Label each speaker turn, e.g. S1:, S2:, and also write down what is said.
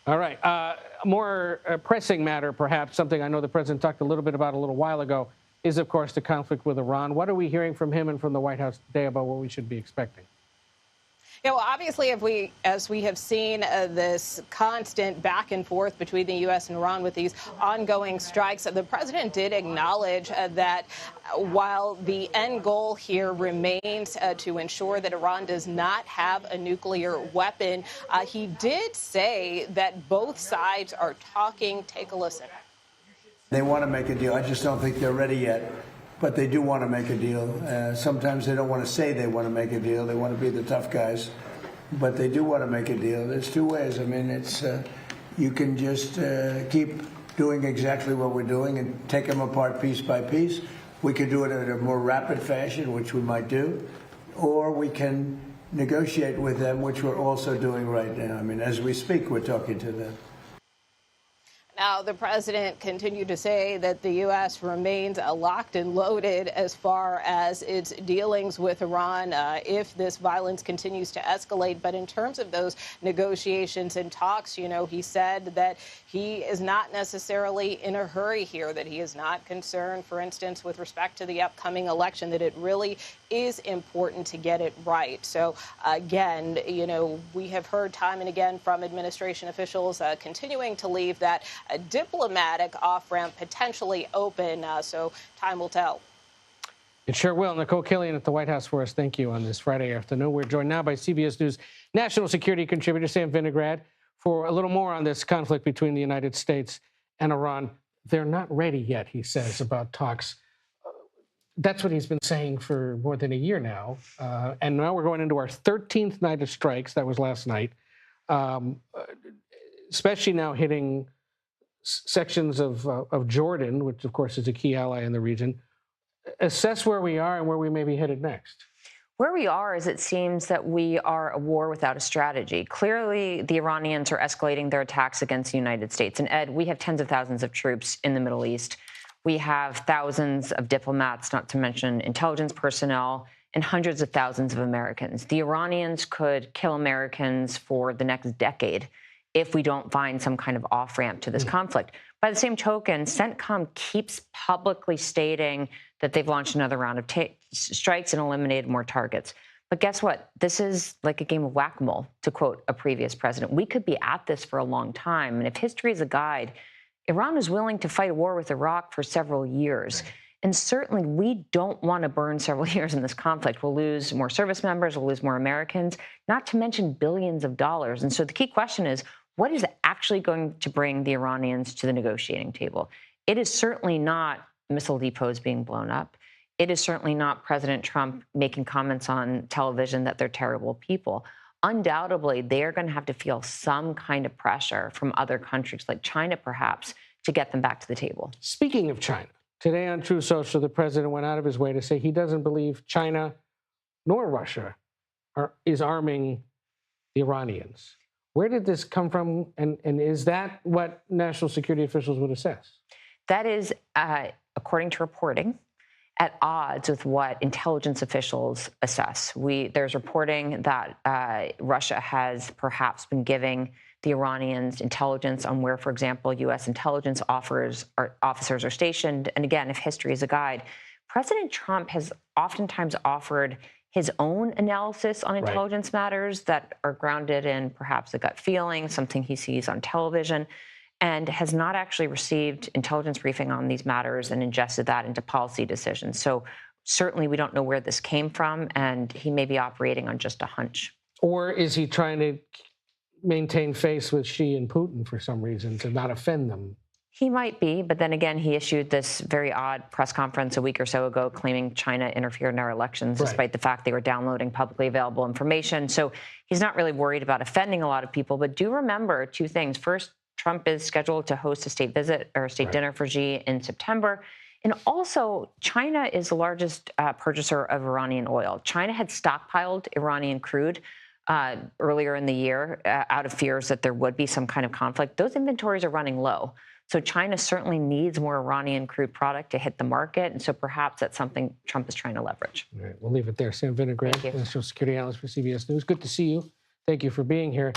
S1: All right. More pressing matter, perhaps, something I know the president talked a little bit about a little while ago, is, of course, the conflict with Iran. What are we hearing from him and from the White House today about what we should be expecting?
S2: Yeah, well, obviously, as we have seen this constant back and forth between the U.S. and Iran with these ongoing strikes, the president did acknowledge that while the end goal here remains to ensure that Iran does not have a nuclear weapon, he did say that both sides are talking. Take a listen.
S3: They want to make a deal. I just don't think they're ready yet. But they do want to make a deal. Sometimes they don't want to say they want to make a deal. They want to be the tough guys. But they do want to make a deal. There's two ways. I mean, it's you can just keep doing exactly what we're doing and take them apart piece by piece. We could do it in a more rapid fashion, which we might do. Or we can negotiate with them, which we're also doing right now. I mean, as we speak, we're talking to them.
S2: Now, the president continued to say that the U.S. remains locked and loaded as far as its dealings with Iran if this violence continues to escalate. But in terms of those negotiations and talks, you know, he said that he is not necessarily in a hurry here, that he is not concerned, for instance, with respect to the upcoming election, that it really is important to get it right. So, again, you know, we have heard time and again from administration officials continuing to leave that a diplomatic off-ramp potentially open, so time will tell.
S1: It sure will. Nikole Killion at the White House for us. Thank you on this Friday afternoon. We're joined now by CBS News national security contributor Sam Vinograd for a little more on this conflict between the United States and Iran. They're not ready yet, he says, about talks. That's what he's been saying for more than a year now. And now we're going into our 13th night of strikes. That was last night, especially now hitting sections of Jordan, which, of course, is a key ally in the region. Assess where we are and where we may be headed next.
S4: Where we are is it seems that we are a war without a strategy. Clearly, the Iranians are escalating their attacks against the United States. And, Ed, we have tens of thousands of troops in the Middle East. We have thousands of diplomats, not to mention intelligence personnel, and hundreds of thousands of Americans. The Iranians could kill Americans for the next decade if we don't find some kind of off-ramp to this conflict. By the same token, CENTCOM keeps publicly stating that they've launched another round of strikes and eliminated more targets. But guess what? This is like a game of whack-a-mole, to quote a previous president. We could be at this for a long time. And if history is a guide, Iran was willing to fight a war with Iraq for several years. And certainly we don't want to burn several years in this conflict. We'll lose more service members, we'll lose more Americans, not to mention billions of dollars. And so the key question is, what is actually going to bring the Iranians to the negotiating table? It is certainly not missile depots being blown up. It is certainly not President Trump making comments on television that they're terrible people. Undoubtedly, they're going to have to feel some kind of pressure from other countries, like China perhaps, to get them back to the table.
S1: Speaking of China, today on True Social, the president went out of his way to say he doesn't believe China nor Russia is arming the Iranians. Where did this come from, and is that what national security officials would assess?
S4: That is, according to reporting, at odds with what intelligence officials assess. There's reporting that Russia has perhaps been giving the Iranians intelligence on where, for example, U.S. intelligence officers are stationed. And again, if history is a guide, President Trump has oftentimes offered his own analysis on intelligence matters that are grounded in perhaps a gut feeling, something he sees on television, and has not actually received intelligence briefing on these matters and ingested that into policy decisions. So certainly we don't know where this came from, and he may be operating on just a hunch.
S1: Or is he trying to maintain face with Xi and Putin for some reason to not offend them?
S4: He might be, but then again, he issued this very odd press conference a week or so ago claiming China interfered in our elections, despite the fact they were downloading publicly available information. So he's not really worried about offending a lot of people. But do remember two things. First, Trump is scheduled to host a state visit or a state dinner for Xi in September. And also, China is the largest purchaser of Iranian oil. China had stockpiled Iranian crude earlier in the year out of fears that there would be some kind of conflict. Those inventories are running low. So China certainly needs more Iranian crude product to hit the market. And so perhaps that's something Trump is trying to leverage.
S1: All right, we'll leave it there. Sam Vinograd, National Security Analyst for CBS News. Good to see you. Thank you for being here.